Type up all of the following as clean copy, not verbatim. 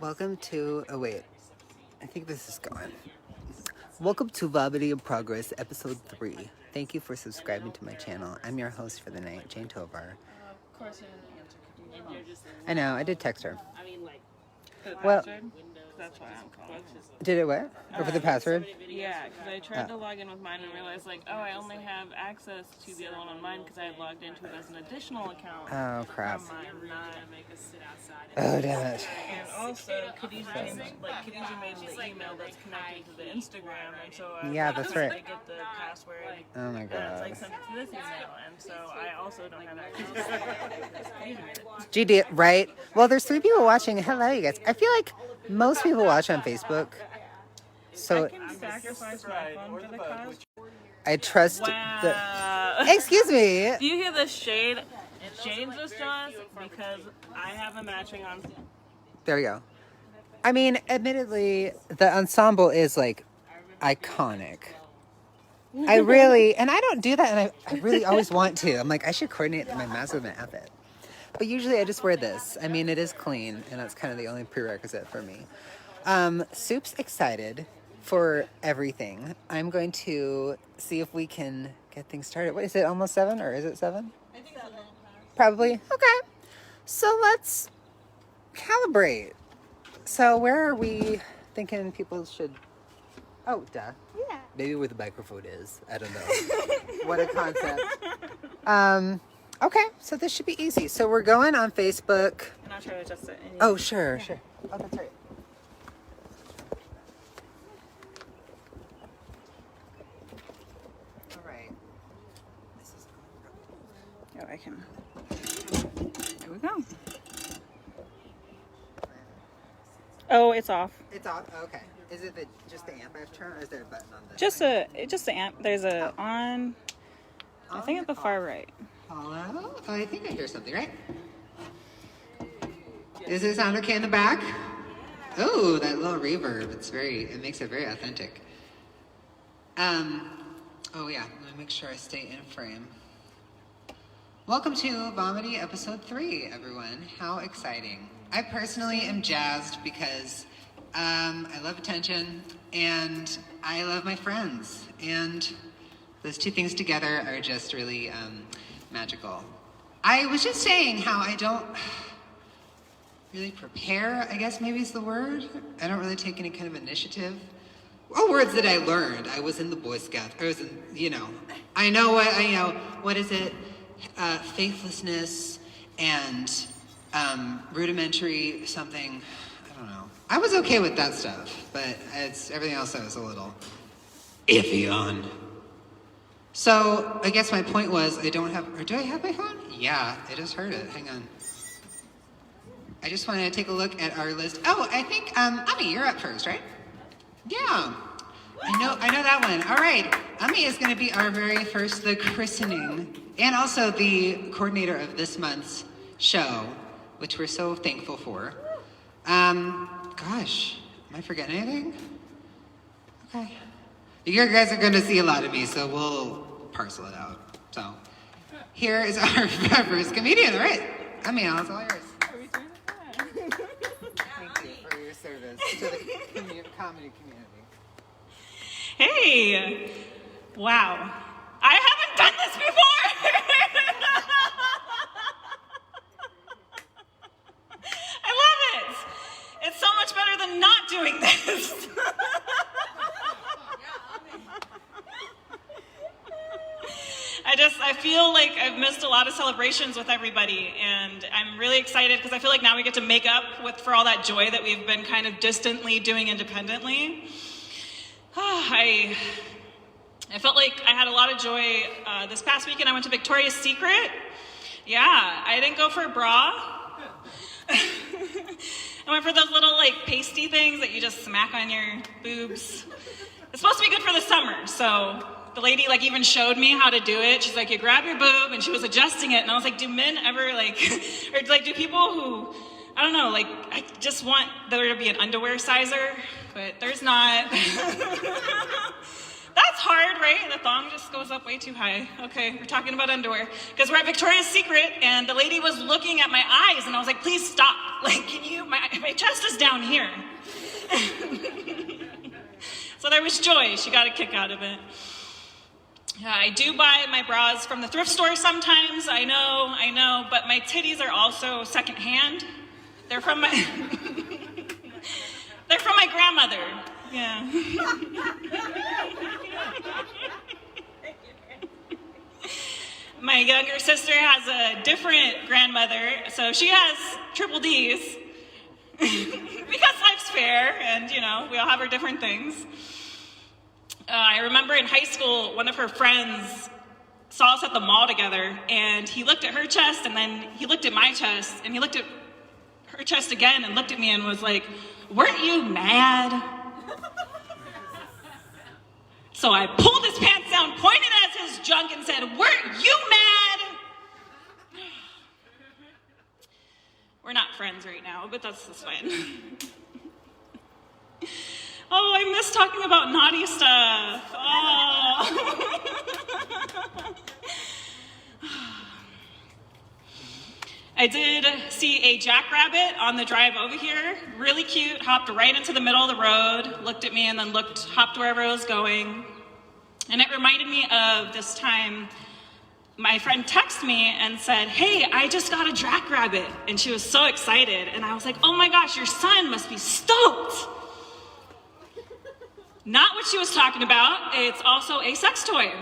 Welcome to, oh wait, I think this is going. Welcome to Vomity in Progress, episode 3. Thank you for subscribing to my channel. I'm your host for the night, Jane Tovar. Of course I didn't answer. I know, I did text her. The Well, password? That's why I'm calling. Did it what? Or for the password? Yeah, because I tried to log in with mine and realized, I only have access to the other one on mine because I had logged into it as an additional account. Oh, crap. From mine, not. Oh, damn it. And also, Khadijah made the email that's connected to the Instagram, and so I Yeah, that's right. to get the password. Oh, my God. And it's sent it to this email, and so I also don't have access to it because Khadijah made it. GD, right? Well, there's 3 people watching. Hello, you guys. I feel like most people watch on Facebook. So I can sacrifice my phone for the cause. I trust Wow. Excuse me. Do you hear the shade? Jane's just jealous because I have a matching on. There we go. I mean, admittedly, the ensemble is like iconic. I really, and I don't do that, and I really always want to. I'm like, I should coordinate my mask with my outfit. But usually I just wear this. I mean, it is clean, and that's kind of the only prerequisite for me. Soup's excited for everything. I'm going to see if we can get things started. What is it, almost 7, or is it 7? I think so. Probably. Okay. So let's calibrate. So where are we thinking people should... Oh, duh. Yeah. Maybe where the microphone is. I don't know. What a concept. Okay, so this should be easy. So we're going on Facebook. I'm not sure to adjust it. Oh, sure, sure. Oh, that's right. All right. This is... Oh, I can. Here we go. Oh, it's off. It's off? Okay. Is it just the amp I've turned, or is there a button on this? Just the amp. There's a on. I think at the far right. Hello? Oh, I think I hear something, right? Does it sound okay in the back? Oh, that little reverb. It makes it very authentic. Oh yeah, let me make sure I stay in frame. Welcome to Vomity episode 3, everyone. How exciting. I personally am jazzed because I love attention and I love my friends. And those two things together are just really magical. I was just saying how I don't really prepare, I guess maybe is the word. I don't really take any kind of initiative. Oh, words that I learned. I was in the Boy Scouts. I was in, I know what is it? Faithlessness and rudimentary something. I don't know. I was okay with that stuff, but everything else I was a little iffy on. So I guess my point was do I have my phone? Yeah, I just heard it. Hang on. I just wanted to take a look at our list. Oh, I think Ami, you're up first, right? Yeah. I know that one. All right. Ami is going to be our very first, the christening, and also the coordinator of this month's show, which we're so thankful for. Gosh, am I forgetting anything? Okay. You guys are going to see a lot of me, so we'll parcel it out. So, here is our first comedian. All right. Ami, it's all yours. Are we doing that? Thank you for your service to the comedy community. Hey! Wow. I haven't done this before! I love it! It's so much better than not doing this! I feel like I've missed a lot of celebrations with everybody, and I'm really excited because I feel like now we get to make up for all that joy that we've been kind of distantly doing independently. I felt like I had a lot of joy this past weekend. I went to Victoria's Secret. Yeah, I didn't go for a bra. I went for those little pasty things that you just smack on your boobs. It's supposed to be good for the summer, so the lady even showed me how to do it. She's like, you grab your boob, and she was adjusting it, and I was like, do men ever or do people who, I don't know, I just want there to be an underwear sizer, but there's not. That's hard, right? The thong just goes up way too high. Okay, we're talking about underwear. Because we're at Victoria's Secret, and the lady was looking at my eyes, and I was like, please stop. Like, can you, my chest is down here. So there was joy. She got a kick out of it. I do buy my bras from the thrift store sometimes, I know, but my titties are also secondhand. They're from my, they're from my grandmother, yeah. My younger sister has a different grandmother, so she has triple Ds. Because life's fair, and we all have our different things. I remember in high school, one of her friends saw us at the mall together, and he looked at her chest, and then he looked at my chest, and he looked at her chest again, and looked at me and was like, "Weren't you mad?" So I pulled his pants down, pointed at his junk, and said, "Weren't you mad?" We're not friends right now, but that's fine. Oh, I miss talking about naughty stuff. Oh. I did see a jackrabbit on the drive over here. Really cute, hopped right into the middle of the road, looked at me, and then hopped wherever I was going. And it reminded me of this time my friend texted me and said, "Hey, I just got a jackrabbit." And she was so excited. And I was like, "Oh my gosh, your son must be stoked." Not what she was talking about. It's also a sex toy.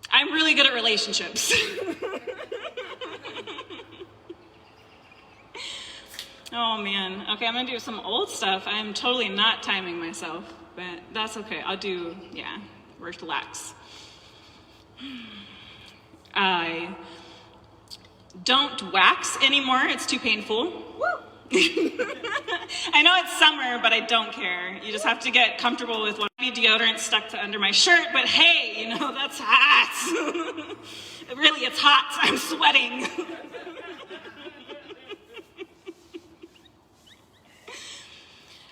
I'm really good at relationships. Oh man. Okay, I'm gonna do some old stuff. I'm totally not timing myself, but that's okay. I'll do, relax. I don't wax anymore. It's too painful. Woo! I know it's summer, but I don't care. You just have to get comfortable with what deodorant stuck to under my shirt, but hey, that's hot. Really, it's hot. I'm sweating.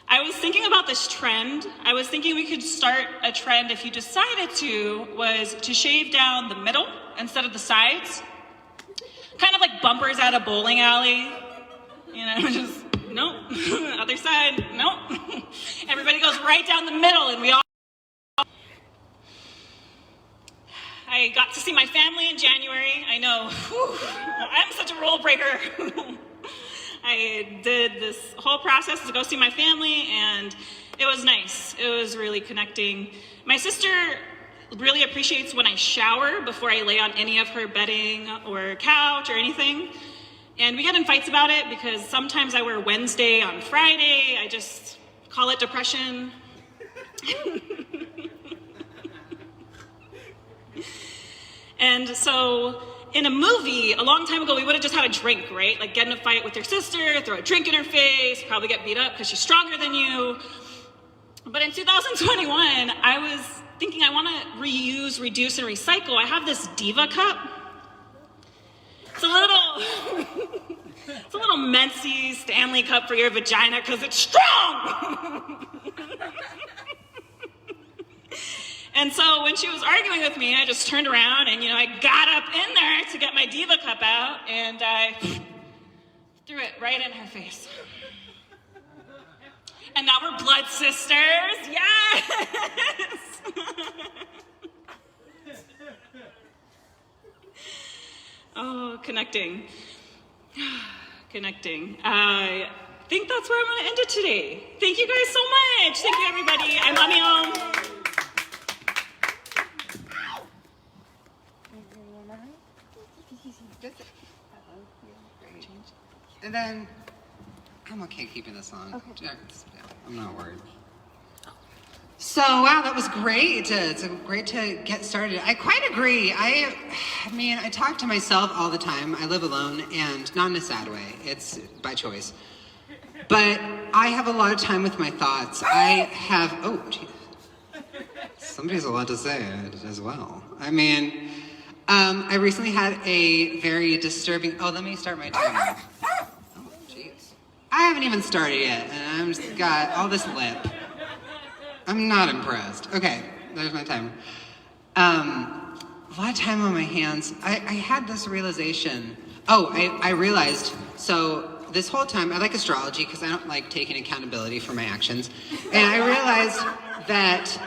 I was thinking about this trend. I was thinking we could start a trend, if you decided to, was to shave down the middle instead of the sides. Kind of like bumpers at a bowling alley. Just, nope. Other side, nope. Everybody goes right down the middle, and we all... I got to see my family in January. I know, I'm such a rule breaker. I did this whole process to go see my family, and it was nice. It was really connecting. My sister really appreciates when I shower before I lay on any of her bedding or couch or anything. And we get in fights about it because sometimes I wear Wednesday on Friday. I just call it depression. And so in a movie, a long time ago, we would have just had a drink, right? Like get in a fight with your sister, throw a drink in her face, probably get beat up because she's stronger than you. But in 2021, I was thinking I want to reuse, reduce, and recycle. I have this Diva cup. It's a little Mency Stanley cup for your vagina because it's strong. And so when she was arguing with me, I just turned around and, I got up in there to get my Diva cup out, and I threw it right in her face. And now we're blood sisters. Yes! Oh, connecting. Connecting. I think that's where I'm going to end it today. Thank you guys so much. Thank you, everybody. I love you. And then, I'm okay keeping this on. Okay. I'm not worried. So, wow, that was great. It's great to get started. I quite agree. I mean, I talk to myself all the time. I live alone, and not in a sad way. It's by choice. But I have a lot of time with my thoughts. I have, oh, geez. Somebody's allowed to say it as well. I mean, I recently had a very disturbing, let me start my timer. Oh, jeez. I haven't even started yet, and I'm just got all this lip. I'm not impressed. Okay, there's my timer. a lot of time on my hands. I had this realization. Oh, I realized, so this whole time, I like astrology because I don't like taking accountability for my actions. And I realized that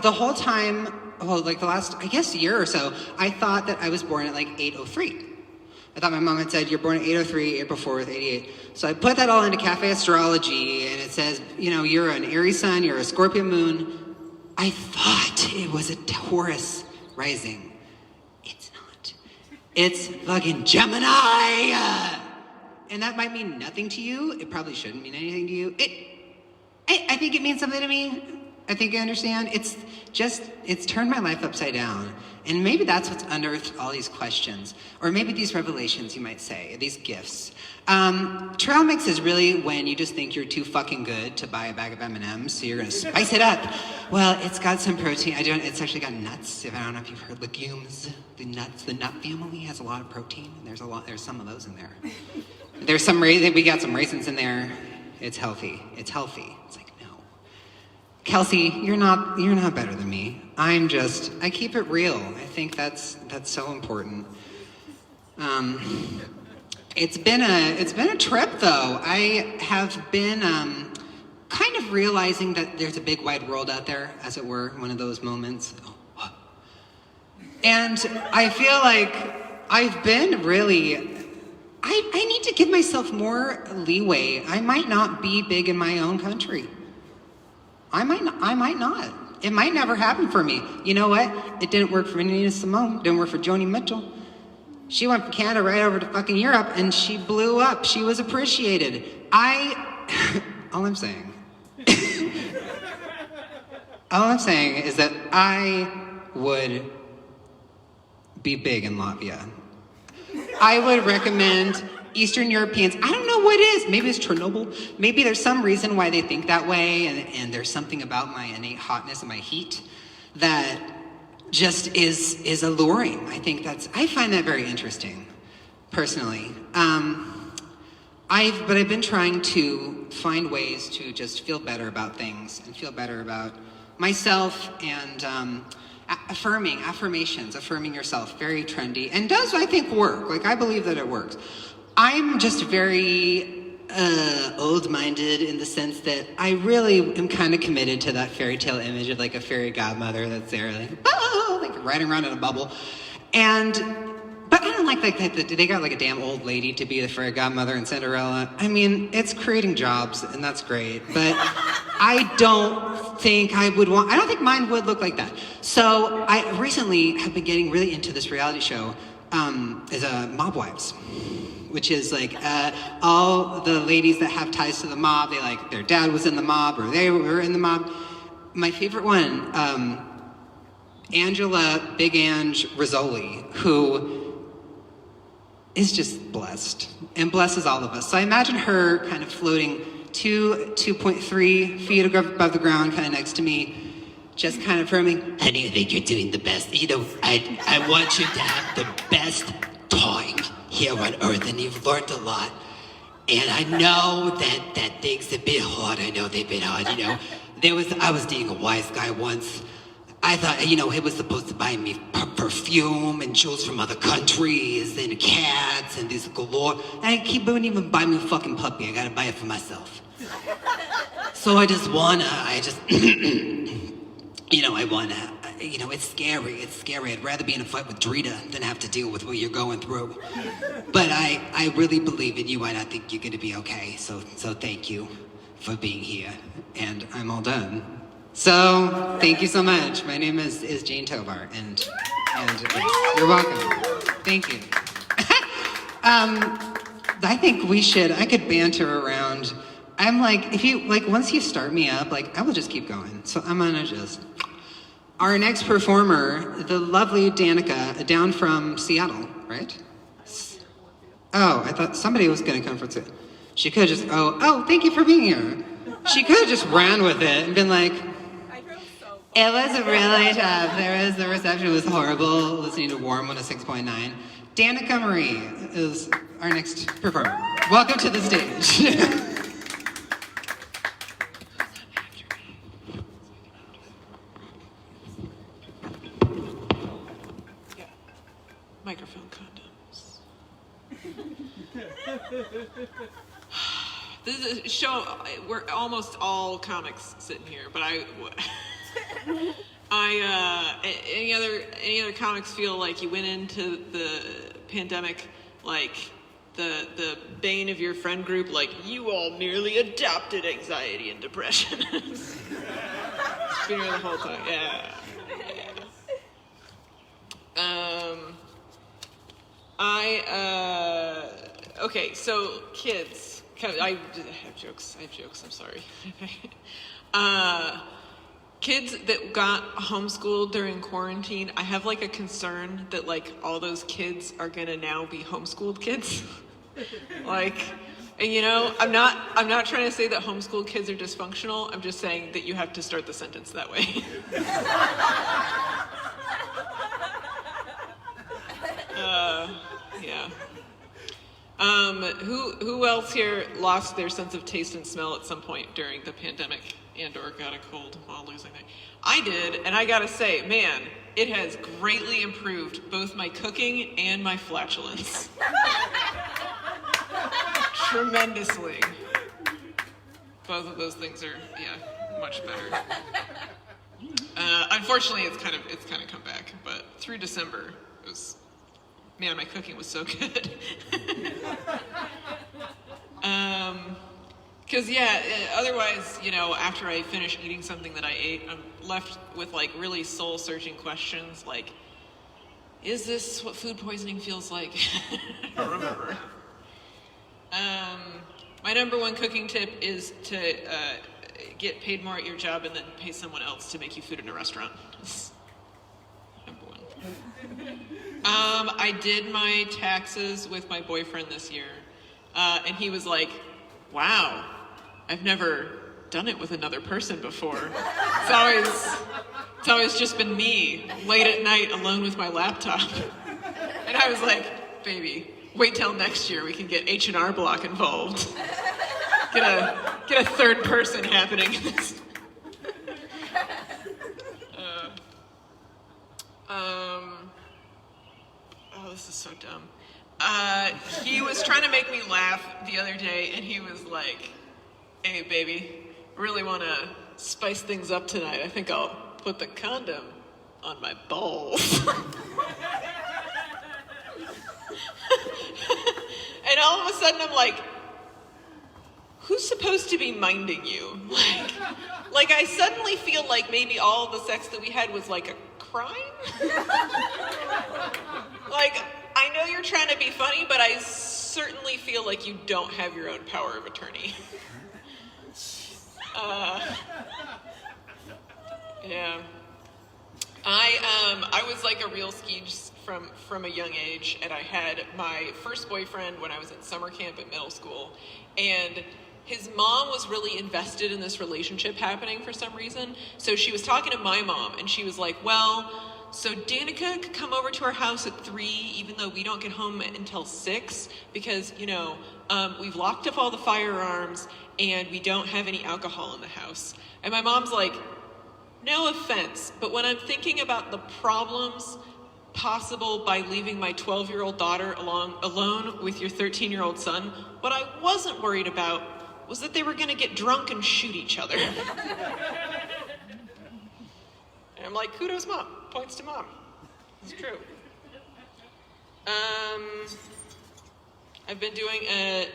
the whole time, like the last, I guess, year or so, I thought that I was born at like 8:03. I thought my mom had said, you're born at 8:03, April 4th, 88. So I put that all into Cafe Astrology, and it says, you're an Aries sun, you're a Scorpio moon. I thought it was a Taurus rising. It's not. It's fucking Gemini! And that might mean nothing to you. It probably shouldn't mean anything to you. I think it means something to me. I think I understand. It's turned my life upside down. And maybe that's what's unearthed all these questions. Or maybe these revelations, you might say, these gifts. Trail mix is really when you just think you're too fucking good to buy a bag of M&Ms, so you're gonna spice it up. Well, it's got some protein. It's actually got nuts. I don't know if you've heard legumes. The nut family has a lot of protein. And there's some of those in there. We got some raisins in there. It's healthy. It's like, no. Kelsey, you're not better than me. I keep it real. I think that's so important. It's been a trip though. I have been kind of realizing that there's a big wide world out there, as it were, one of those moments. And I feel like I've been really, I need to give myself more leeway. I might not be big in my own country. I might not. It might never happen for me. You know what? It didn't work for Nina Simone. Didn't work for Joni Mitchell. She went from Canada right over to fucking Europe and she blew up. She was appreciated. All I'm saying is that I would be big in Latvia. I would recommend Eastern Europeans. I don't know what it is. Maybe it's Chernobyl. Maybe there's some reason why they think that way, and there's something about my innate hotness and my heat that just is alluring. I find that very interesting, personally. I've been trying to find ways to just feel better about things and feel better about myself and affirming yourself, very trendy, and does, I think, work. Like, I believe that it works. I'm just very old-minded in the sense that I really am kind of committed to that fairy tale image of like a fairy godmother that's there, like riding around in a bubble. But I don't like that they got like a damn old lady to be the fairy godmother in Cinderella. I mean, it's creating jobs, and that's great, but I don't think mine would look like that. So I recently have been getting really into this reality show, is Mob Wives, which is like all the ladies that have ties to the mob. Their dad was in the mob or they were in the mob. My favorite one, Angela Big Ange Rizzoli, who is just blessed and blesses all of us. So I imagine her kind of floating 2.3 feet above the ground, kind of next to me, just kind of affirming, honey, I think you're doing the best. I want you to have the best time here on Earth, and you've learned a lot. And I know that things have been hard. I know they've been hard. I was dating a wise guy once. I thought, he was supposed to buy me perfume and jewels from other countries and cats and this galore. And he wouldn't even buy me a fucking puppy. I gotta buy it for myself. So it's scary. It's scary. I'd rather be in a fight with Drita than have to deal with what you're going through. But I really believe in you, and I think you're gonna be okay. So thank you for being here. And I'm all done. So thank you so much. My name is Jane Tovar, and you're welcome. Thank you. I think I could banter around. I'm like, once you start me up, I will just keep going. So I'm gonna our next performer, the lovely Danica, down from Seattle, right? Oh, I thought somebody was gonna come from Seattle. She could have just, thank you for being here. She could have just ran with it and been like, it was really tough. The reception was horrible, listening to Warm 106.9. Danica Marie is our next performer. Welcome to the stage. This is a show, we're almost all comics sitting here, but any other comics feel like you went into the pandemic like the bane of your friend group, like you all merely adopted anxiety and depression. Been here the whole time, yeah. Okay, so kids. I have jokes, I'm sorry. Kids that got homeschooled during quarantine, I have like a concern that like all those kids are gonna now be homeschooled kids. Like, and you know, I'm not trying to say that homeschooled kids are dysfunctional, I'm just saying that you have to start the sentence that way. Yeah. Who else here lost their sense of taste and smell at some point during the pandemic and or got a cold while losing it? I did, and I gotta say, man, it has greatly improved both my cooking and my flatulence. Tremendously. Both of those things are, yeah, much better. Unfortunately, it's kind of come back, but through December, it was, man, my cooking was so good. Because otherwise, you know, after I finish eating something that I ate, I'm left with like really soul-searching questions like, is this what food poisoning feels like? I don't remember. My number one cooking tip is to get paid more at your job and then pay someone else to make you food in a restaurant. That's number one. I did my taxes with my boyfriend this year, and he was like, wow, I've never done it with another person before. It's always just been me, late at night, alone with my laptop. And I was like, baby, wait till next year we can get H&R Block involved. Get a third person happening in this. Oh, this is so dumb. He was trying to make me laugh the other day, and he was like, hey, baby, really want to spice things up tonight. I think I'll put the condom on my balls. And all of a sudden, I'm like, who's supposed to be minding you? Like I suddenly feel like maybe all the sex that we had was like a crime? Like, I know you're trying to be funny, but I certainly feel like you don't have your own power of attorney. Yeah. I was like a real skeege from a young age, and I had my first boyfriend when I was at summer camp at middle school, and his mom was really invested in this relationship happening for some reason. So she was talking to my mom, and she was like, well, so Danica could come over to our house at 3, even though we don't get home until 6, because, you know, we've locked up all the firearms, and we don't have any alcohol in the house. And my mom's like, no offense, but when I'm thinking about the problems possible by leaving my 12-year-old daughter alone with your 13-year-old son, what I wasn't worried about was that they were gonna get drunk and shoot each other. And I'm like, kudos, Mom. Points to Mom. It's true. I've been doing an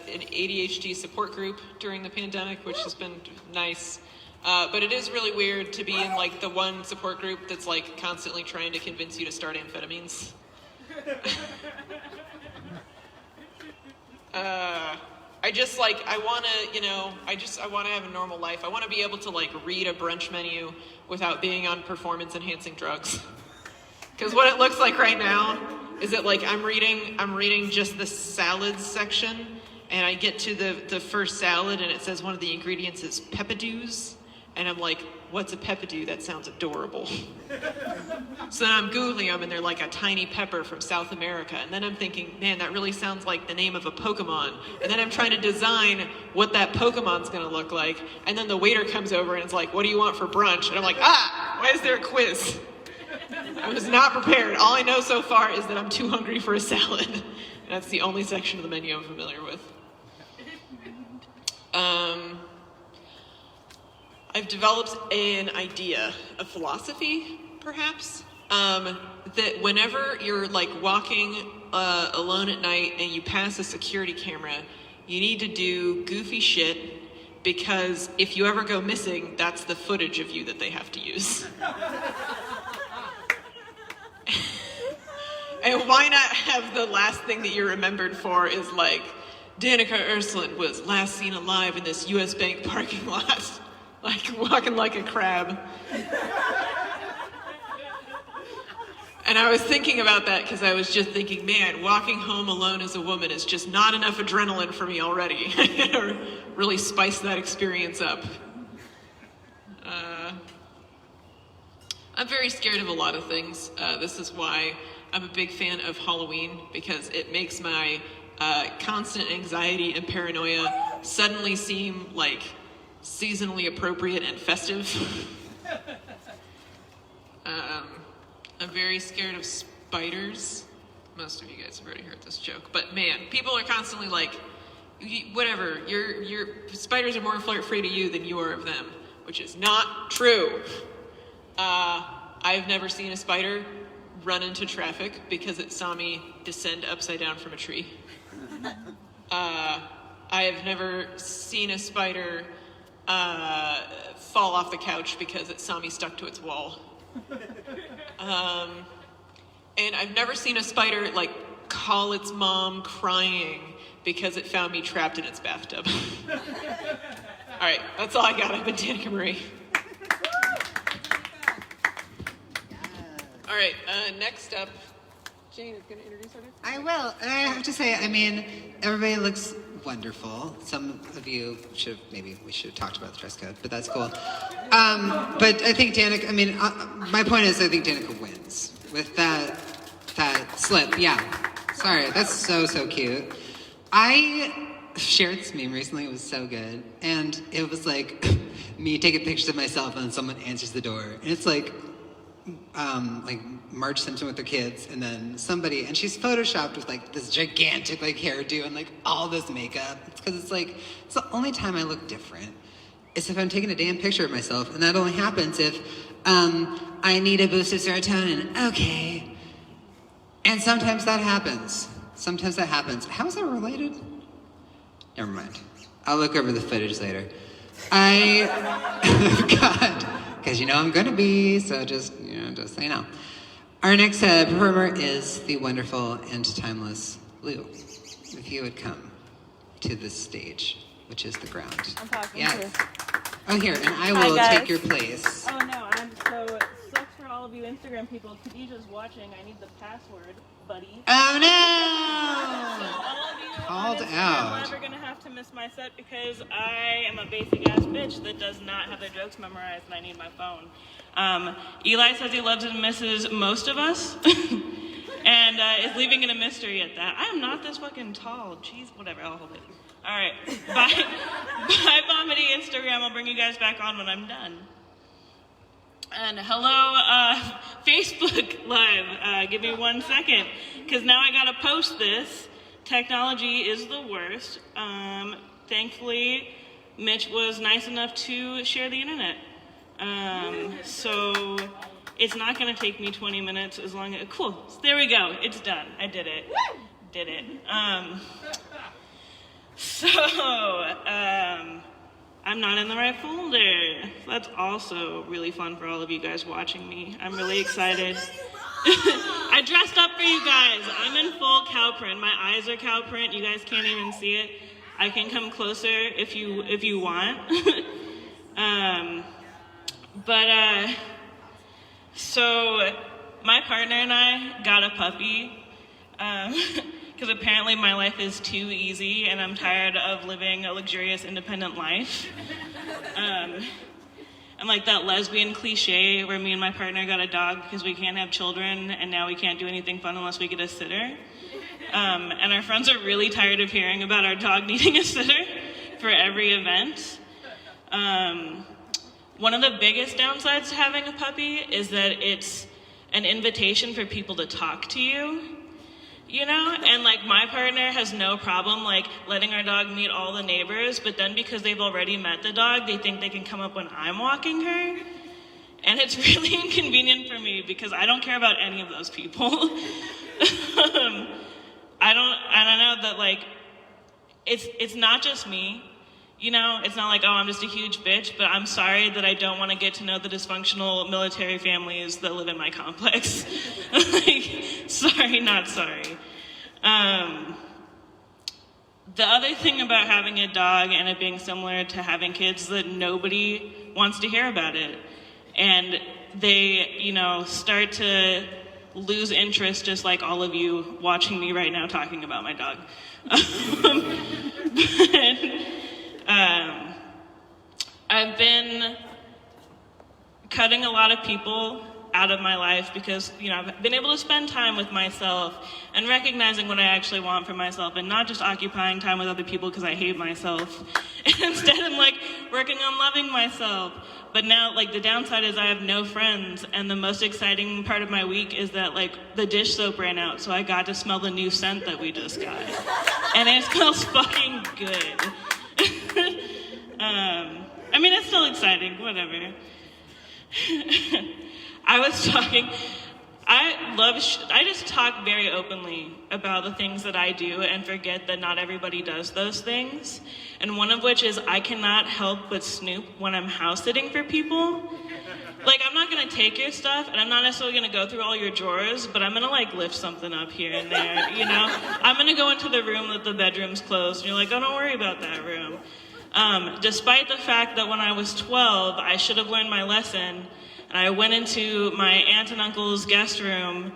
ADHD support group during the pandemic, which has been nice. But it is really weird to be in like the one support group that's like constantly trying to convince you to start amphetamines. I just like, I want to have a normal life. I want to be able to like read a brunch menu without being on performance enhancing drugs. Because what it looks like right now is that like I'm reading just the salads section, and I get to the first salad and it says one of the ingredients is peppadews. And I'm like, what's a peppadew? That sounds adorable. So then I'm Googling them, and they're like a tiny pepper from South America. And then I'm thinking, man, that really sounds like the name of a Pokemon. And then I'm trying to design what that Pokemon's gonna look like. And then the waiter comes over and it's like, what do you want for brunch? And I'm like, why is there a quiz? I was not prepared. All I know so far is that I'm too hungry for a salad. That's the only section of the menu I'm familiar with. I've developed an idea, a philosophy, perhaps, that whenever you're like walking alone at night and you pass a security camera, you need to do goofy shit, because if you ever go missing, that's the footage of you that they have to use. And why not have the last thing that you're remembered for is like, Danica Ursulant was last seen alive in this US Bank parking lot, like walking like a crab. And I was thinking about that because I was just thinking, man, walking home alone as a woman is just not enough adrenaline for me already. Or really spice that experience up. I'm very scared of a lot of things. This is why I'm a big fan of Halloween, because it makes my constant anxiety and paranoia suddenly seem like seasonally appropriate and festive. I'm very scared of spiders. Most of you guys have already heard this joke, but man, people are constantly like, whatever, your spiders are more afraid of you than you are of them, which is not true. I've never seen a spider run into traffic because it saw me descend upside down from a tree. I have never seen a spider fall off the couch because it saw me stuck to its wall. And I've never seen a spider like call its mom crying because it found me trapped in its bathtub. All right, that's all I got. I've been Danica Marie. All right, next up, Jane is going to introduce her. I will. And I have to say, I mean, everybody looks wonderful. Some of you we should have talked about the dress code, but that's cool. But I think Danica, I mean, my point is I think Danica wins with that slip. Yeah. Sorry, that's so cute. I shared this meme recently. It was so good. And it was like me taking pictures of myself and then someone answers the door. And it's like Marge Simpson with her kids, and then somebody, and she's photoshopped with like this gigantic like hairdo and like all this makeup. It's because it's like, it's the only time I look different is if I'm taking a damn picture of myself, and that only happens if I need a boost of serotonin. Okay. And sometimes that happens. How is that related? Never mind. I'll look over the footage later. God, because you know I'm gonna be, so just so you know. Our next performer is the wonderful and timeless Lou. If you would come to this stage, which is the ground. I'm talking yes. to. Oh, here, and I will take your place. Oh no, sucks for all of you Instagram people. Khadijah's watching. I need the password, buddy. Oh no! All of you Called on Instagram out. are never gonna have to miss my set because I am a basic ass bitch that does not have their jokes memorized, and I need my phone. Eli says he loves and misses most of us, and is leaving it a mystery at that. I am not this fucking tall. Jeez, whatever. I'll hold it. All right. Bye, Vomity Instagram. I'll bring you guys back on when I'm done. And hello, Facebook Live. Give me 1 second, because now I gotta post this. Technology is the worst. Thankfully, Mitch was nice enough to share the internet. So it's not gonna take me 20 minutes as long as, cool, there we go, it's done, I did it. I'm not in the right folder. That's also really fun for all of you guys watching me. I'm really excited. I dressed up for you guys. I'm in full cow print. My eyes are cow print. You guys can't even see it. I can come closer if you want. So my partner and I got a puppy because apparently my life is too easy and I'm tired of living a luxurious independent life. I'm like that lesbian cliche where me and my partner got a dog because we can't have children and now we can't do anything fun unless we get a sitter. And our friends are really tired of hearing about our dog needing a sitter for every event. One of the biggest downsides to having a puppy is that it's an invitation for people to talk to you, you know? And like my partner has no problem like letting our dog meet all the neighbors, but then because they've already met the dog, they think they can come up when I'm walking her. And it's really inconvenient for me because I don't care about any of those people. I know that like, it's not just me, you know? It's not like, oh, I'm just a huge bitch, but I'm sorry that I don't want to get to know the dysfunctional military families that live in my complex. Like, sorry, not sorry. The other thing about having a dog and it being similar to having kids is that nobody wants to hear about it. And they, you know, start to lose interest just like all of you watching me right now talking about my dog. I've been cutting a lot of people out of my life because, you know, I've been able to spend time with myself and recognizing what I actually want for myself and not just occupying time with other people because I hate myself. And instead I'm like working on loving myself. But now, like, the downside is I have no friends, and the most exciting part of my week is that, like, the dish soap ran out, so I got to smell the new scent that we just got. And it smells fucking good. I mean, it's still exciting, whatever. I just talk very openly about the things that I do and forget that not everybody does those things. And one of which is I cannot help but snoop when I'm house sitting for people. Like, I'm not gonna take your stuff and I'm not necessarily gonna go through all your drawers, but I'm gonna like lift something up here and there, you know? I'm gonna go into the room that the bedroom's closed and you're like, oh, don't worry about that room. Despite the fact that when I was 12, I should have learned my lesson. And I went into my aunt and uncle's guest room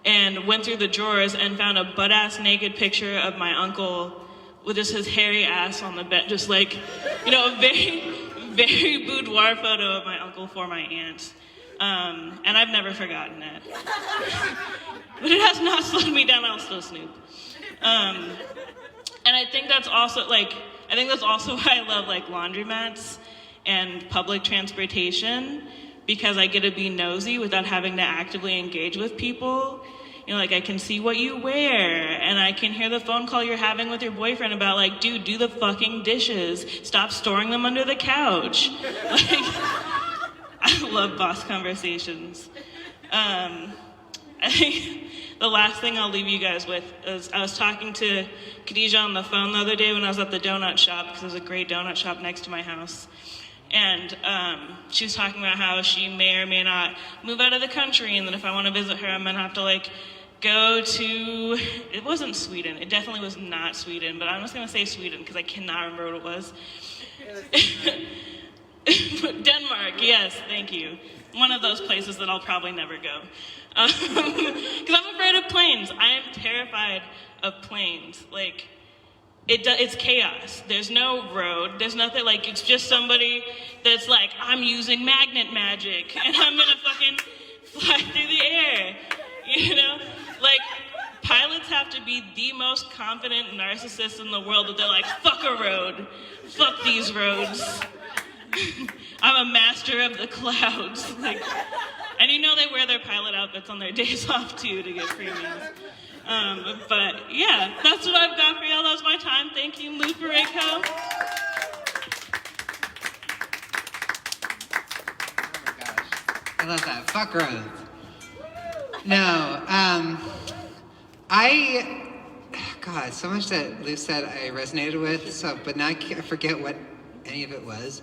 and went through the drawers and found a butt-ass naked picture of my uncle with just his hairy ass on the bed, just like, you know, a very, very boudoir photo of my uncle for my aunt. And I've never forgotten it. But it has not slowed me down, I'll still snoop. And I think that's also why I love like laundromats and public transportation, because I get to be nosy without having to actively engage with people. You know, like I can see what you wear and I can hear the phone call you're having with your boyfriend about like, dude, do the fucking dishes. Stop storing them under the couch. Like, I love boss conversations. I think the last thing I'll leave you guys with is I was talking to Khadijah on the phone the other day when I was at the donut shop, because there's a great donut shop next to my house. And she was talking about how she may or may not move out of the country, and that if I want to visit her, I'm gonna have to like go to, it wasn't Sweden, it definitely was not Sweden, but I'm just gonna say Sweden because I cannot remember what it was. Denmark, yes, thank you. One of those places that I'll probably never go. Because I'm afraid of planes. I am terrified of planes. Like, it's chaos. There's no road. There's nothing, like, it's just somebody that's like, I'm using magnet magic and I'm gonna fucking fly through the air, you know? Like, pilots have to be the most confident narcissists in the world that they're like, fuck a road. Fuck these roads. I'm a master of the clouds. Like, and you know they wear their pilot outfits on their days off too to get premiums. But yeah, that's what I've got for y'all. That was my time. Thank you, Lou Pareko. Oh my gosh. I love that. Fuck roads. No, God, so much that Lou said I resonated with, so, but now I forget what any of it was.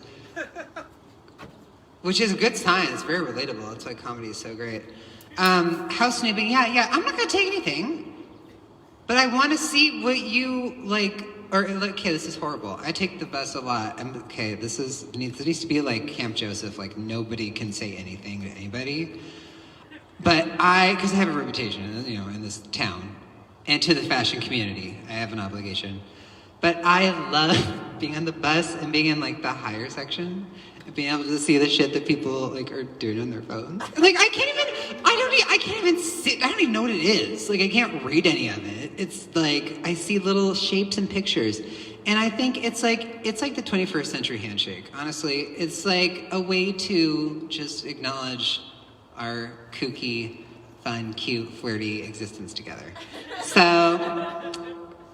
Which is a good sign. It's very relatable. That's why comedy is so great. House snooping, yeah. I'm not gonna take anything, but I want to see what you like. Or okay, this is horrible. I take the bus a lot. This needs to be like Camp Joseph. Like nobody can say anything to anybody. But because I have a reputation, you know, in this town, and to the fashion community, I have an obligation. But I love being on the bus and being in like the higher section and being able to see the shit that people like are doing on their phones. Like I can't even sit. I don't even know what it is. Like I can't read any of it. It's like I see little shapes and pictures, and I think it's like the 21st century handshake. Honestly, it's like a way to just acknowledge our kooky fun, cute, flirty existence together. So,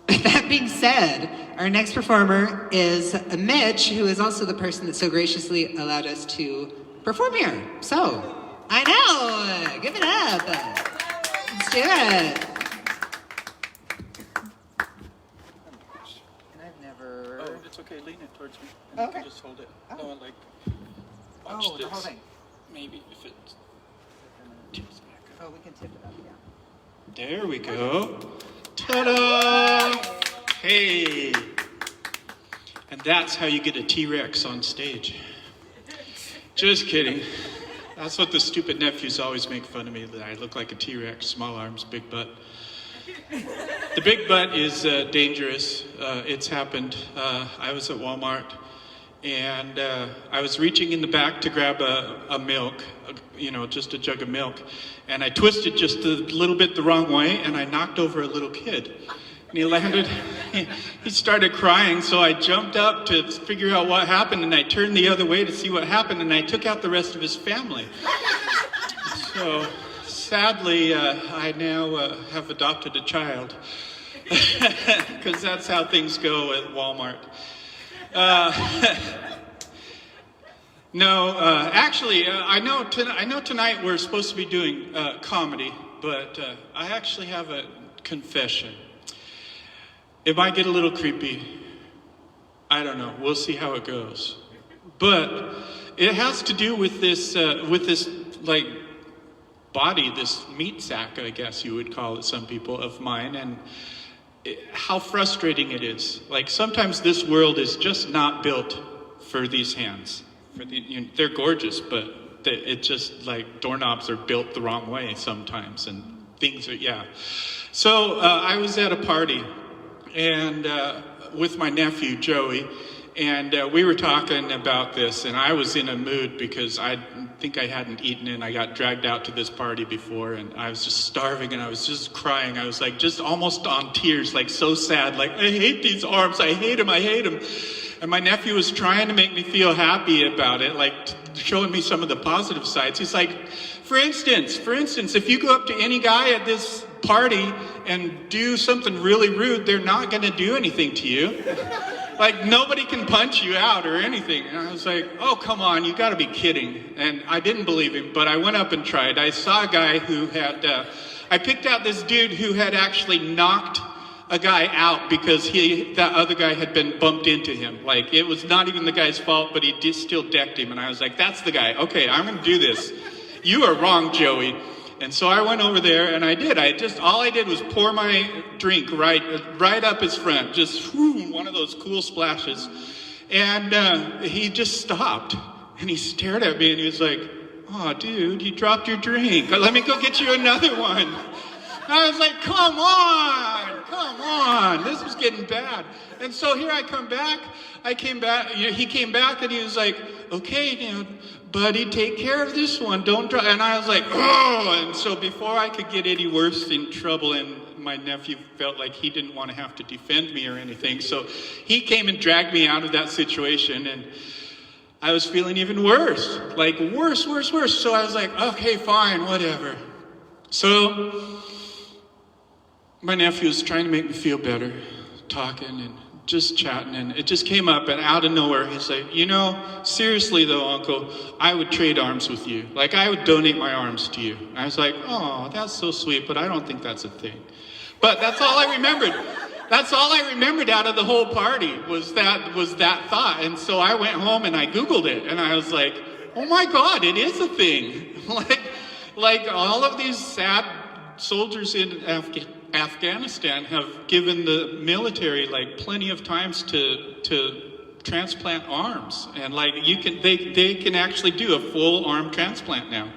with that being said, our next performer is Mitch, who is also the person that so graciously allowed us to perform here. So, I know! Give it up! Let's do it! And I've never... Oh, it's okay. Lean it towards me. And Okay. you can just hold it. Oh. No, like, watch Oh, this. the whole thing. Maybe if it tips back up. Oh, we can tip it up, yeah. There we go. Ta-da! Hey! And that's how you get a T-Rex on stage. Just kidding. That's what the stupid nephews always make fun of me, that I look like a T-Rex, small arms, big butt. The big butt is dangerous. It's happened. I was at Walmart, and I was reaching in the back to grab a milk, just a jug of milk, and I twisted just a little bit the wrong way, and I knocked over a little kid. And he landed, he started crying, so I jumped up to figure out what happened, and I turned the other way to see what happened, and I took out the rest of his family. So, sadly, I now have adopted a child, because that's how things go at Walmart. Actually, I know tonight we're supposed to be doing comedy, but I actually have a confession. It might get a little creepy. I don't know. We'll see how it goes. But it has to do with this like body, this meat sack, I guess you would call it, some people, of mine, and how frustrating it is. Like sometimes this world is just not built for these hands. They're gorgeous, but it just like doorknobs are built the wrong way sometimes, and things are, yeah. So I was at a party, and with my nephew Joey, and we were talking about this, and I was in a mood because I think I hadn't eaten, and I got dragged out to this party before, and I was just starving, and I was just crying. I was like just almost on tears, like so sad, like I hate these arms, I hate them. And my nephew was trying to make me feel happy about it, like showing me some of the positive sides. He's like, for instance, if you go up to any guy at this party and do something really rude, they're not going to do anything to you. Like, nobody can punch you out or anything. And I was like, oh, come on, you got to be kidding. And I didn't believe him, but I went up and tried. I saw a guy who had, I picked out this dude who had actually knocked a guy out because that other guy had been bumped into him. Like, it was not even the guy's fault, but he still decked him. And I was like, that's the guy. Okay, I'm going to do this. You are wrong, Joey. And so I went over there, and I did. All I did was pour my drink right up his front, just one of those cool splashes. And he just stopped, and he stared at me, and he was like, oh, dude, you dropped your drink. Let me go get you another one. I was like, come on, this was getting bad. And so here I come back, he came back and he was like, okay, buddy, take care of this one, don't drop. And I was like, oh, and so before I could get any worse in trouble, and my nephew felt like he didn't want to have to defend me or anything, so he came and dragged me out of that situation, and I was feeling even worse, like worse. So I was like, okay, fine, whatever. So my nephew was trying to make me feel better, talking and just chatting, and it just came up, and out of nowhere, he's like, seriously though, Uncle, I would trade arms with you. Like, I would donate my arms to you. I was like, oh, that's so sweet, but I don't think that's a thing. But that's all I remembered. That's all I remembered out of the whole party was that thought. And so I went home and I Googled it, and I was like, oh my God, it is a thing. like all of these sad soldiers in Afghanistan have given the military like plenty of times to transplant arms, and like they can actually do a full arm transplant now.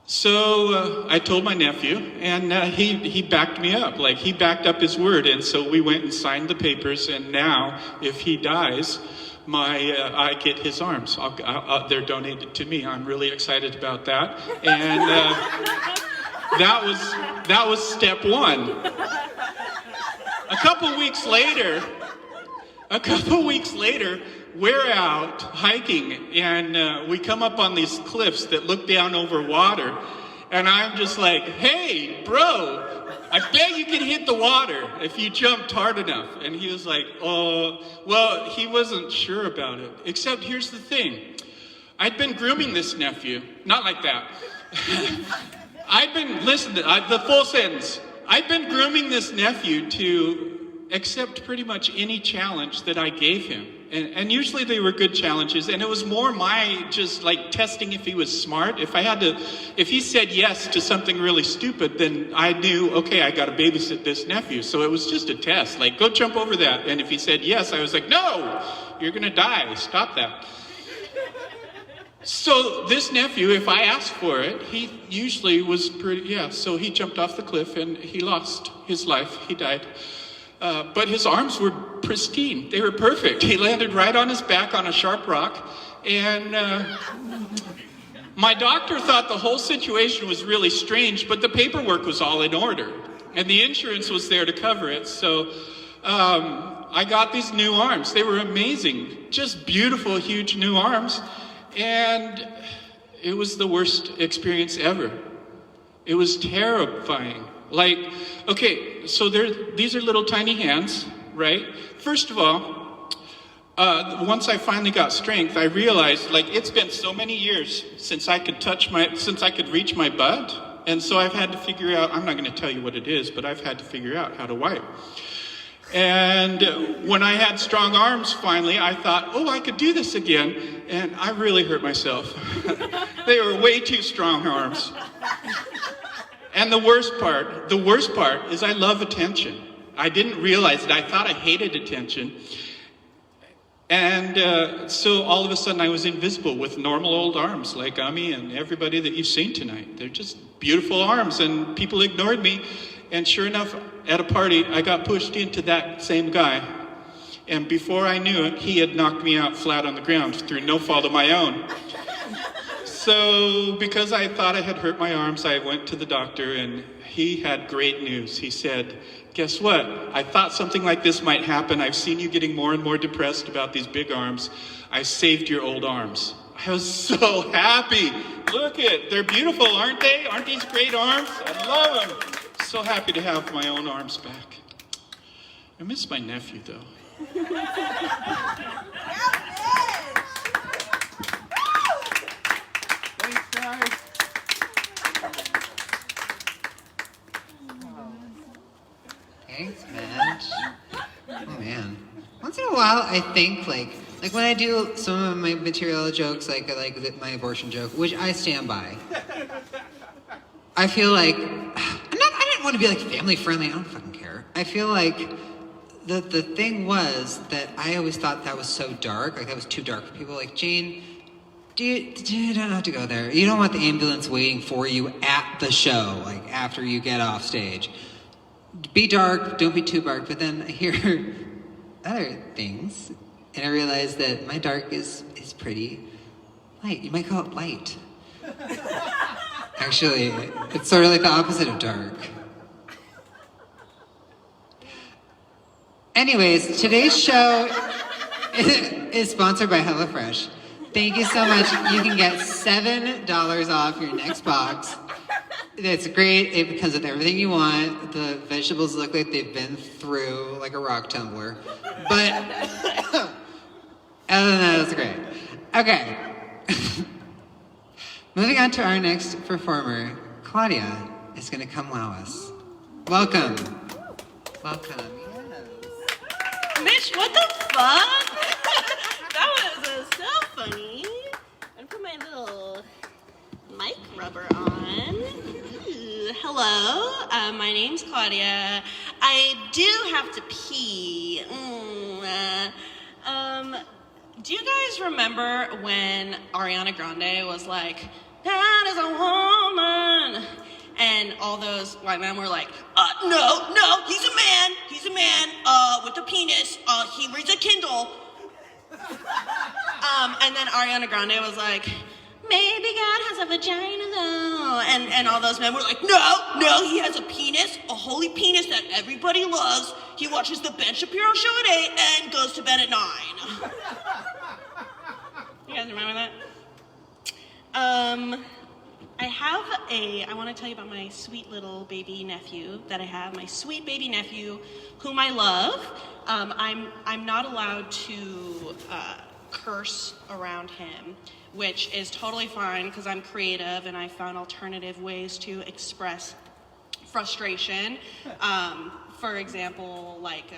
So I told my nephew, and he backed me up. Like, he backed up his word, and so we went and signed the papers. And now, if he dies, I get his arms. They're donated to me. I'm really excited about that. And that was step one. A couple weeks later, we're out hiking, and we come up on these cliffs that look down over water, And I'm just like, hey, bro, I bet you can hit the water if you jumped hard enough. And he was like, oh, well, he wasn't sure about it. Except here's the thing. I'd been grooming this nephew. Not like that. Listen to the full sentence. I'd been grooming this nephew to accept pretty much any challenge that I gave him. And usually they were good challenges, and it was more my just like testing if he was smart. If he said yes to something really stupid, then I knew, okay, I gotta babysit this nephew. So it was just a test, like, go jump over that. And if he said yes, I was like, no, you're gonna die, stop that. So this nephew, if I asked for it, he usually was so he jumped off the cliff and he lost his life, he died. But his arms were pristine. They were perfect. He landed right on his back on a sharp rock. And my doctor thought the whole situation was really strange, but the paperwork was all in order. And the insurance was there to cover it. So I got these new arms. They were amazing. Just beautiful, huge new arms. And it was the worst experience ever. It was terrifying. Like, okay, so these are little tiny hands, right? First of all, once I finally got strength, I realized, like, it's been so many years since I could reach my butt, and so I've had to figure out, I'm not going to tell you what it is, but I've had to figure out how to wipe. And when I had strong arms finally, I thought, oh, I could do this again, and I really hurt myself. They were way too strong arms. And the worst part is I love attention. I didn't realize it. I thought I hated attention. And so all of a sudden I was invisible with normal old arms like Ami and everybody that you've seen tonight. They're just beautiful arms, and people ignored me. And sure enough, at a party, I got pushed into that same guy. And before I knew it, he had knocked me out flat on the ground through no fault of my own. So because I thought I had hurt my arms, I went to the doctor, and he had great news. He said, guess what? I thought something like this might happen. I've seen you getting more and more depressed about these big arms. I saved your old arms. I was so happy. Look they're beautiful, aren't they? Aren't these great arms? I love them. So happy to have my own arms back. I miss my nephew, though. Thanks, guys. Thanks, Mitch. Oh man. Once in a while, I think like when I do some of my material jokes, like my abortion joke, which I stand by. I feel like I didn't want to be like family friendly. I don't fucking care. I feel like the thing was that I always thought that was so dark. Like that was too dark for people. Like, Jane, you don't have to go there. You don't want the ambulance waiting for you at the show, like after you get off stage. Be dark, don't be too dark. But then I hear other things, and I realize that my dark is pretty light. You might call it light. Actually, it's sort of like the opposite of dark. Anyways, today's show is sponsored by HelloFresh. Thank you so much. You can get $7 off your next box. It's great. It comes with everything you want. The vegetables look like they've been through like a rock tumbler. But other than that, it's great. Okay. Moving on to our next performer, Claudia is going to come wow us. Welcome. Welcome. Bitch, what the fuck? That was so funny. I'm put my little mic rubber on. Ooh, hello, my name's Claudia. I do have to pee. Do you guys remember when Ariana Grande was like, "That is a woman," and all those white men were like, no, he's a man, with a penis, he reads a Kindle. And then Ariana Grande was like, "Maybe God has a vagina though," and all those men were like, no, he has a penis, a holy penis that everybody loves. He watches the Ben Shapiro show at 8 and goes to bed at 9. You guys remember that? I want to tell you about my sweet little baby nephew that I have, my sweet baby nephew, whom I love. I'm not allowed to curse around him, which is totally fine because I'm creative and I found alternative ways to express frustration. For example, like,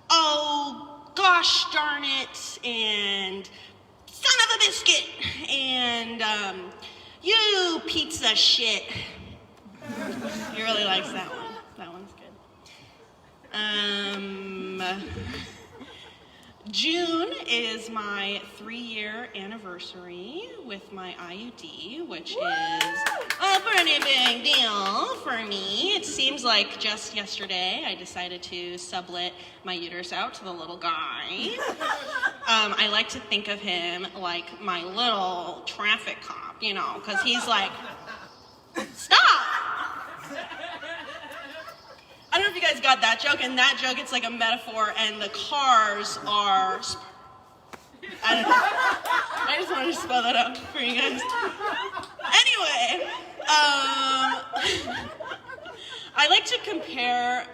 oh, gosh darn it, and son of a biscuit, and you pizza shit. He really likes that one. That one's good. June is my 3-year anniversary with my IUD, which is a pretty big deal for me. It seems like just yesterday I decided to sublet my uterus out to the little guy. I like to think of him like my little traffic cop, you know, because he's like, stop! I don't know if you guys got that joke. In that joke, it's like a metaphor, and the cars are... I don't know. I just wanted to spell that out for you guys. Anyway, I like to compare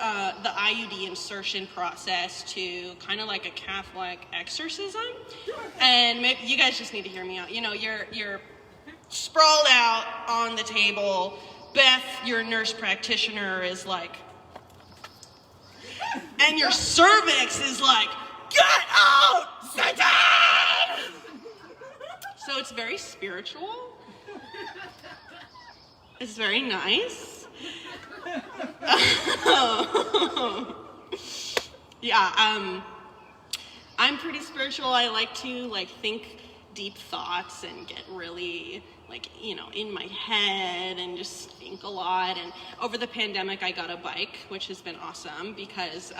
the IUD insertion process to kind of like a Catholic exorcism. And maybe you guys just need to hear me out. You know, you're sprawled out on the table. Beth, your nurse practitioner, is like... And your cervix is like, get out, Satan! So it's very spiritual. It's very nice. Yeah, I'm pretty spiritual. I like to think deep thoughts and get really in my head and just think a lot. And over the pandemic, I got a bike, which has been awesome because,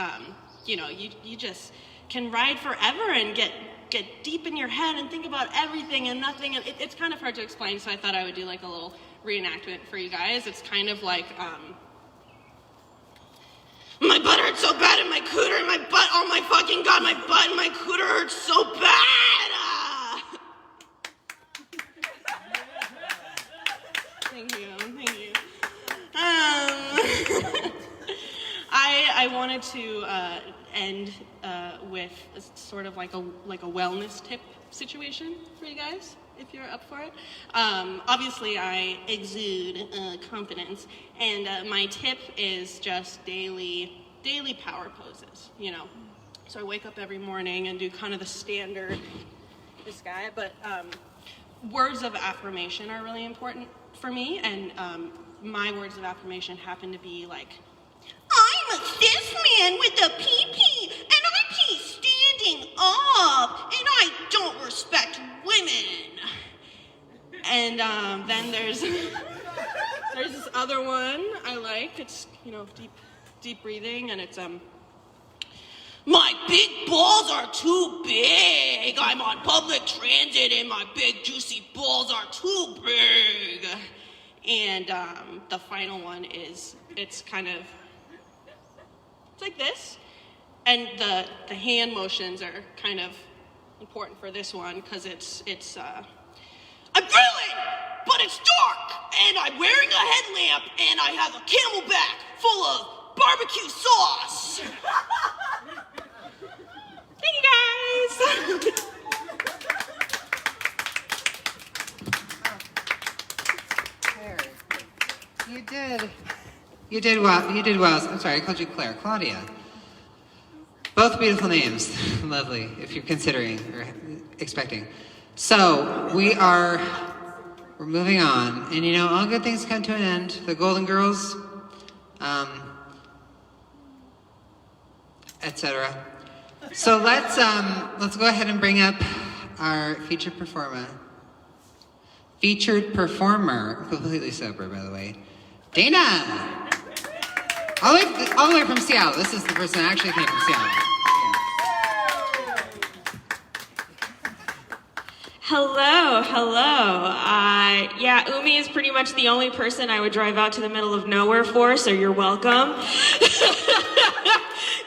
you just can ride forever and get deep in your head and think about everything and nothing. And it's kind of hard to explain, so I thought I would do like a little reenactment for you guys. It's kind of like, my butt hurts so bad in my cooter and my butt, oh my fucking God, my butt and my cooter hurts so bad! Thank you. I wanted to end with sort of like a wellness tip situation for you guys, if you're up for it. Obviously, I exude confidence, and my tip is just daily power poses. So I wake up every morning and do kind of the standard, this guy, but words of affirmation are really important for me, and my words of affirmation happen to be like, I'm a cis man with a pee-pee, and I pee standing up, and I don't respect women. And then there's this other one I like. It's deep breathing, and it's my big balls are too big. I'm on public transit and my big juicy balls are too big. And the final one is, it's like this. And the hand motions are kind of important for this one because it's I'm grilling, but it's dark, and I'm wearing a headlamp, and I have a Camelback full of barbecue sauce. Thank you, guys. You did well. I'm sorry, I called you Claire. Claudia. Both beautiful names. Lovely, if you're considering or expecting. So, we're moving on. And all good things come to an end. The Golden Girls, etc. So let's go ahead and bring up our featured performer. Completely sober, by the way. Dana! All the way from Seattle. This is the person that actually came from Seattle. Hello. Umi is pretty much the only person I would drive out to the middle of nowhere for, so you're welcome.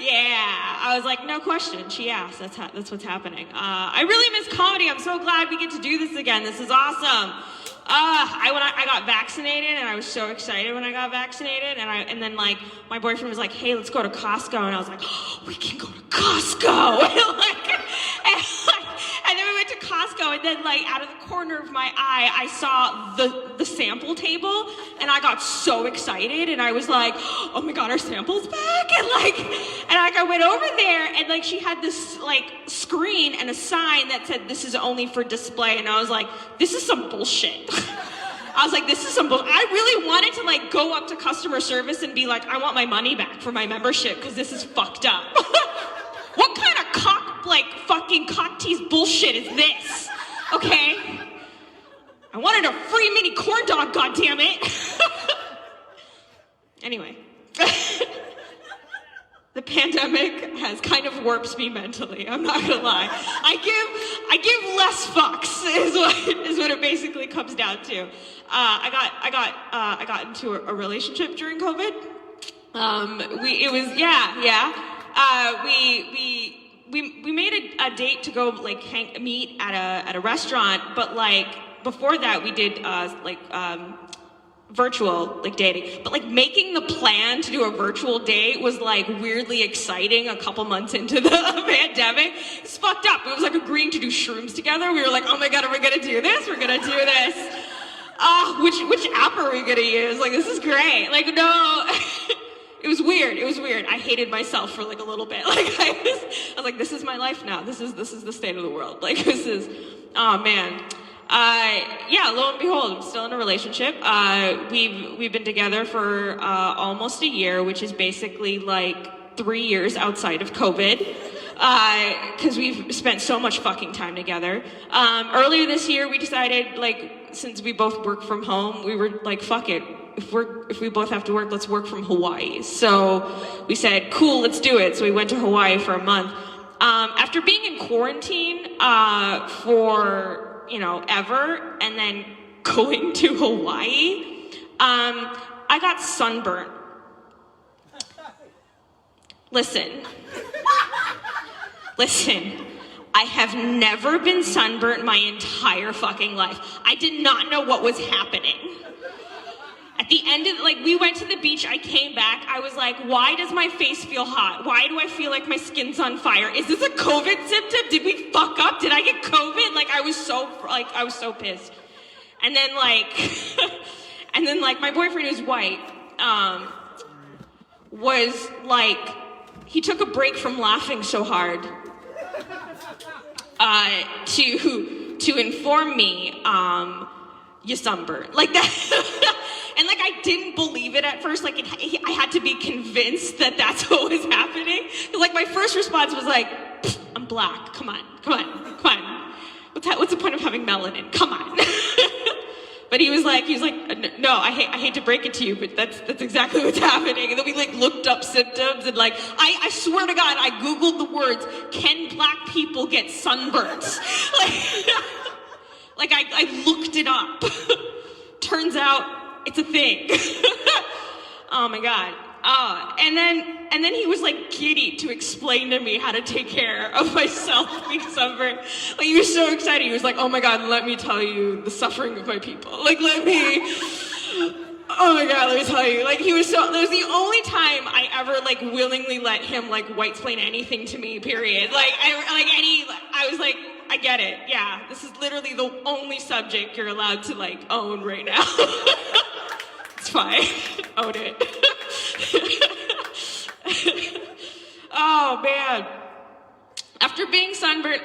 Yeah, I was like, no question. She asked. That's what's happening. I really miss comedy. I'm so glad we get to do this again. This is awesome. I got vaccinated, and I was so excited when I got vaccinated, and then like my boyfriend was like, "Hey, let's go to Costco," and I was like, "Oh, we can go to Costco!" and then we went to Costco, and then like out of the corner of my eye, I saw the sample table, and I got so excited, and I was like, "Oh my god, our sample's back!" And I went over there, and like she had this like screen and a sign that said, "This is only for display," and I was like, "This is some bullshit." I was like, this is some bullshit. I really wanted to like go up to customer service and be like, I want my money back for my membership because this is fucked up. What kind of fucking cock tease bullshit is this? Okay? I wanted a free mini corn dog, goddammit. Anyway. The pandemic has kind of warped me mentally. I'm not gonna lie. I give less fucks is what it basically comes down to. I got into a relationship during COVID. We made a date to go like meet at a restaurant, but like before that we did virtual like dating, but like making the plan to do a virtual date was like weirdly exciting a couple months into the pandemic. It's fucked up. It was like agreeing to do shrooms together. We were like, oh my god, are we gonna do this? We're gonna do this. Which app are we gonna use? Like, this is great. Like, no. It was weird. I hated myself for like a little bit. Like I was like, this is my life now. This is the state of the world. Like this is, oh man. Lo and behold, I'm still in a relationship. We've been together for almost a year, which is basically like 3 years outside of COVID, because we've spent so much fucking time together. Earlier this year, we decided, like, since we both work from home, we were like, fuck it. If we both have to work, let's work from Hawaii. So we said, cool, let's do it. So we went to Hawaii for a month. After being in quarantine for ever, and then going to Hawaii, I got sunburnt. Listen, I have never been sunburnt my entire fucking life. I did not know what was happening. At the end of, we went to the beach, I came back, I was like, why does my face feel hot? Why do I feel like my skin's on fire? Is this a COVID symptom? Did we fuck up? Did I get COVID? I was so pissed. And then, my boyfriend, who's white, was he took a break from laughing so hard to inform me, you sunburned. Like that. And I didn't believe it at first. I had to be convinced that that's what was happening. My first response was I'm black. Come on. What's the point of having melanin? Come on. But he was like, no, I hate to break it to you, but that's exactly what's happening. And then we looked up symptoms, and I swear to God, I Googled the words, can black people get sunburns? I looked it up. Turns out it's a thing. Oh my God. And then he was giddy to explain to me how to take care of myself being sunburned. He was so excited. He was like, oh my God, let me tell you the suffering of my people. Oh my God, let me tell you. He was so, that was the only time I ever willingly let him white-splain anything to me, period. I was like, I get it. Yeah, this is literally the only subject you're allowed to own right now. It's fine. Own it. Oh man. After being sunburned,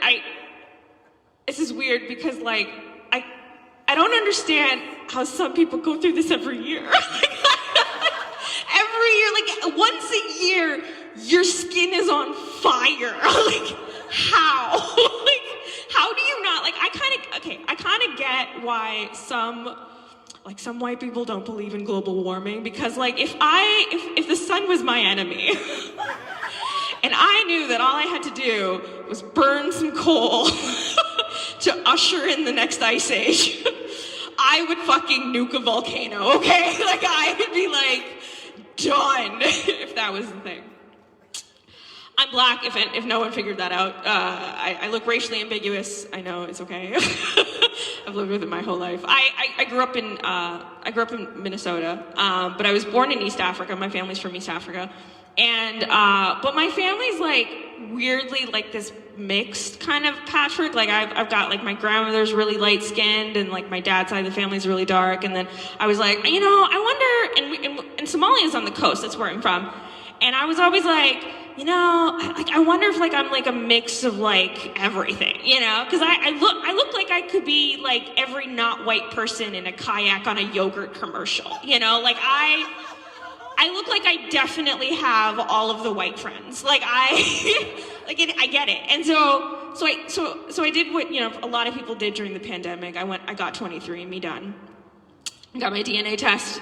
this is weird because I don't understand how some people go through this every year. Every year, once a year, your skin is on fire. How? How do you not? I kind of get why some white people don't believe in global warming, because if the sun was my enemy and I knew that all I had to do was burn some coal to usher in the next ice age, I would fucking nuke a volcano, okay? I would be done if that was the thing. I'm black, if no one figured that out. I look racially ambiguous. I know, it's okay. I've lived with it my whole life. I grew up in Minnesota, but I was born in East Africa. My family's from East Africa, and but my family's like weirdly like this mixed kind of patchwork. Like I've got like my grandmother's really light skinned, and like my dad's side of the family's really dark. And then I was like, I wonder. And Somalia is on the coast. That's where I'm from, and I was always like, I wonder if like I'm like a mix of like everything, because I look like I could be like every not white person in a kayak on a yogurt commercial, like I look like I definitely have all of the white friends, like I get it, and so I did what a lot of people did during the pandemic. I got 23andMe done. Got my DNA test.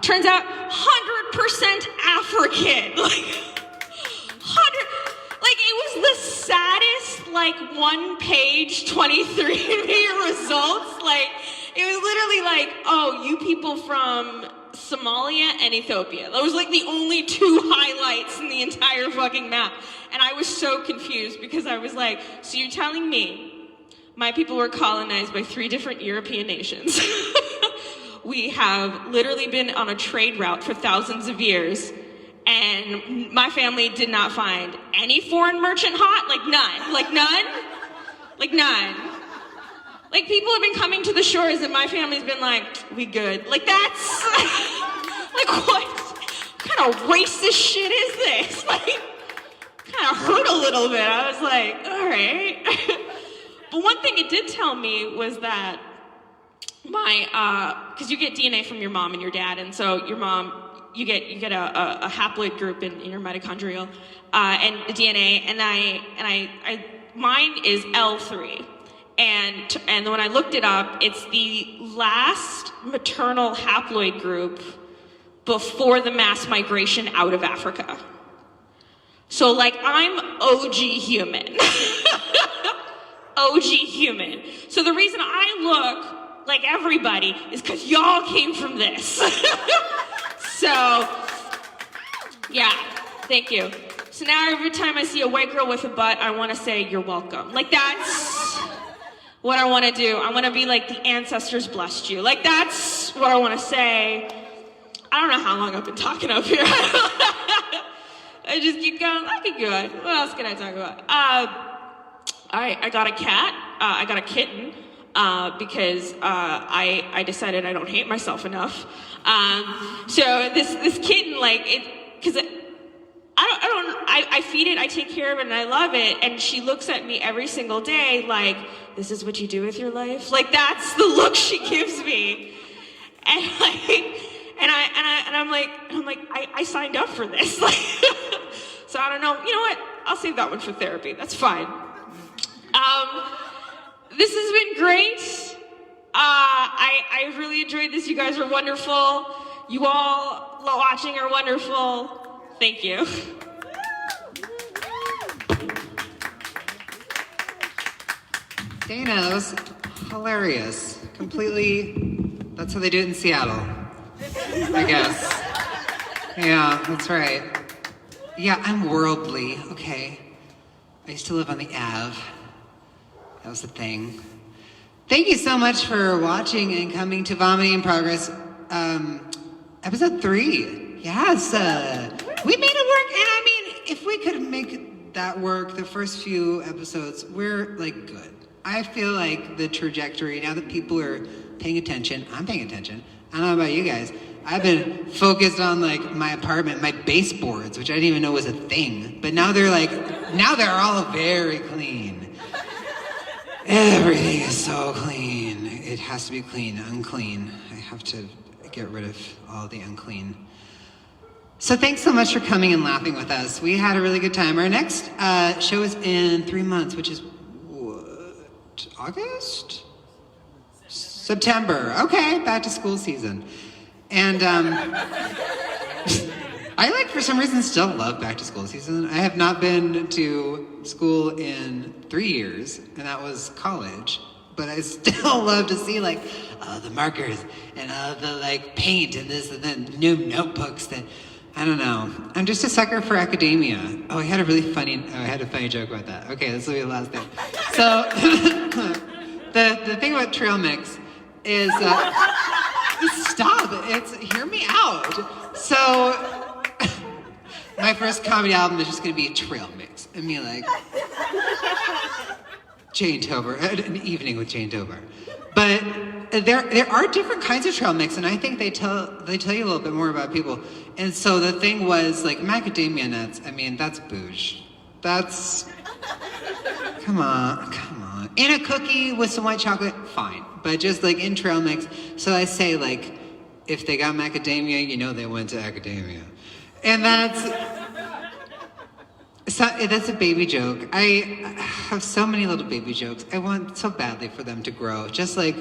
Turns out 100% African. Like it was the saddest, like 1-page 23andMe results. Like it was literally like, oh, you people from Somalia and Ethiopia. That was like the only 2 highlights in the entire fucking map. And I was so confused because I was like, so you're telling me my people were colonized by 3 different European nations. We have literally been on a trade route for thousands of years. And my family did not find any foreign merchant hot, like none. Like people have been coming to the shores and my family's been like, we good. Like that's, like what kind of racist shit is this? Like, kind of hurt a little bit. I was like, all right. But one thing it did tell me was that because you get DNA from your mom and your dad, and so your mom, you get a haploid group in your mitochondrial and the DNA, and I mine is L3, and when I looked it up, it's the last maternal haploid group before the mass migration out of Africa. So like I'm OG human. OG human. So the reason I look like everybody is because y'all came from this. So, yeah, thank you. So now every time I see a white girl with a butt, I want to say, you're welcome. Like that's what I want to do. I want to be like, the ancestors blessed you. Like that's what I want to say. I don't know how long I've been talking up here. I just keep going. I keep going. What else can I talk about? I got a cat. I got a kitten because I decided I don't hate myself enough. So this kitten, like because I feed it, I take care of it, and I love it. And she looks at me every single day like, this is what you do with your life. Like that's the look she gives me. And like. And I'm like, I signed up for this. Like, so I don't know. You know what? I'll save that one for therapy. That's fine. This has been great. I really enjoyed this. You guys are wonderful. You all watching are wonderful. Thank you. Dana, that was hilarious. Completely, that's how they do it in Seattle, I guess. Yeah, that's right. Yeah, I'm worldly, okay. I used to live on the Ave. That was the thing. Thank you so much for watching and coming to Vomity in Progress, episode 3. Yes, we made it work, and I mean, if we could make that work, the first few episodes, we're like good. I feel like the trajectory, now that people are paying attention, I'm paying attention. I don't know about you guys. I've been focused on like my apartment, my baseboards, which I didn't even know was a thing. But now they're all very clean. Everything is so clean. It has to be clean, unclean. I have to get rid of all the unclean. So thanks so much for coming and laughing with us. We had a really good time. Our next show is in 3 months, which is what? August? September. Okay, back to school season. And I for some reason still love back to school season. I have not been to school in 3 years, and that was college. But I still love to see the markers and the paint and this and then new notebooks that, I don't know. I'm just a sucker for academia. Oh, I had a funny joke about that. Okay, this will be the last thing. So, The thing about trail mix is stop. Hear me out. So my first comedy album is just gonna be a trail mix. I mean, like Jane Tober, an evening with Jane Tober. But there are different kinds of trail mix, and I think they tell you a little bit more about people. And so the thing was like macadamia nuts. I mean, that's bouge. That's come on. In a cookie with some white chocolate, fine. But just like in trail mix. So I say like, if they got macadamia, you know they went to academia, and that's a baby joke. I have so many little baby jokes. I want so badly for them to grow. Just like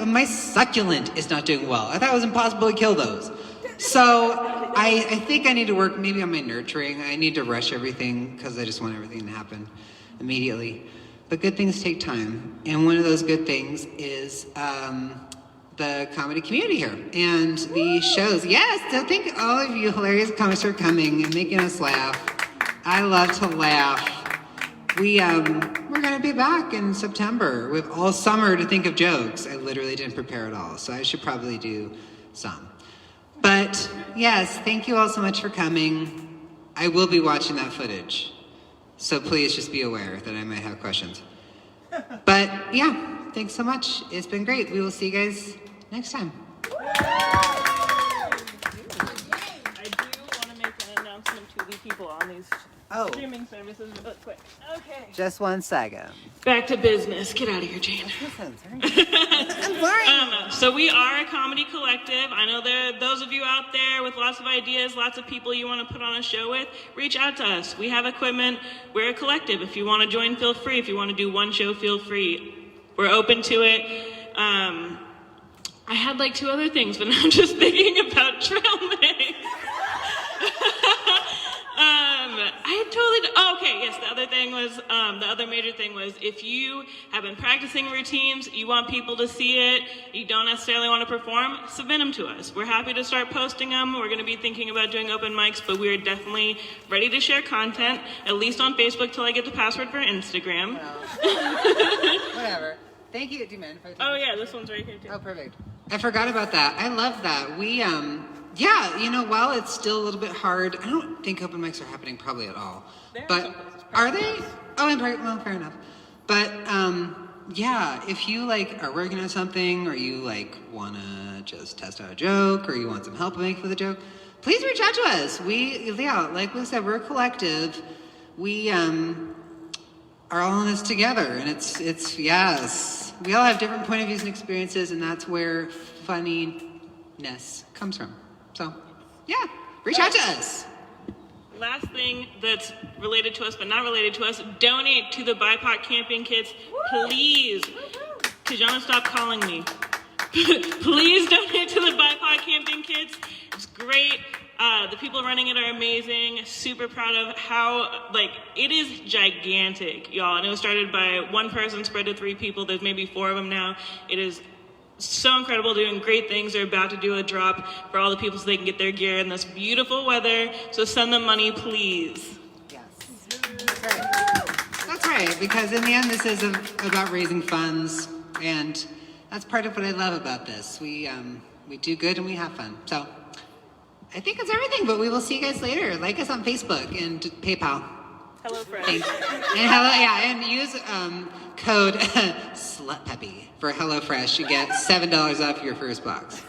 my succulent is not doing well. I thought it was impossible to kill those. So I think I need to work maybe on my nurturing. I need to rush everything because I just want everything to happen immediately. But good things take time. And one of those good things is the comedy community here and the shows. Yes, so thank all of you hilarious comics for coming and making us laugh. I love to laugh. We're gonna be back in September with all summer to think of jokes. I literally didn't prepare at all, so I should probably do some. But yes, thank you all so much for coming. I will be watching that footage, so please just be aware that I might have questions. But yeah, thanks so much. It's been great. We will see you guys next time. I do want to make an announcement to the people on these streaming services real quick. Okay. Just 1 second. Back to business. Get out of here, Jane. I'm sorry. So we are a comedy collective. I know there are those of you out there with lots of ideas, lots of people you want to put on a show with. Reach out to us. We have equipment. We're a collective. If you want to join, feel free. If you want to do one show, feel free. We're open to it. I had like 2 other things, but now I'm just thinking about trail mix. The other major thing was if you have been practicing routines, you want people to see it, you don't necessarily want to perform, submit them to us. We're happy to start posting them. We're going to be thinking about doing open mics, but we're definitely ready to share content, at least on Facebook till I get the password for Instagram. Whatever. Thank you. Do you mind if I Oh yeah, this one's right here too. Oh, perfect. I forgot about that. I love that. We, while it's still a little bit hard, I don't think open mics are happening probably at all. But are they? Oh, well, fair enough. But, if you, are working on something or you, want to just test out a joke or you want some help with a joke, please reach out to us. Like we said, we're a collective. We, are all in this together, and it's yes. We all have different point of views and experiences, and that's where funniness comes from. So, yeah, reach out to us. Last thing that's related to us but not related to us, donate to the BIPOC camping kits, please. Tijana, stop calling me. Please donate to the BIPOC camping kits. It's great. The people running it are amazing. Super proud of how, it is gigantic, y'all. And it was started by one person, spread to 3 people. There's maybe 4 of them now. It is so incredible, doing great things. They're about to do a drop for all the people so they can get their gear in this beautiful weather. So send them money, please. Yes. That's right, because in the end, this is about raising funds. And that's part of what I love about this. We do good and we have fun. So I think that's everything, but we will see you guys later. Like us on Facebook and PayPal. HelloFresh. Thanks. And use code SLUTPEPPY for HelloFresh. You get $7 off your first box.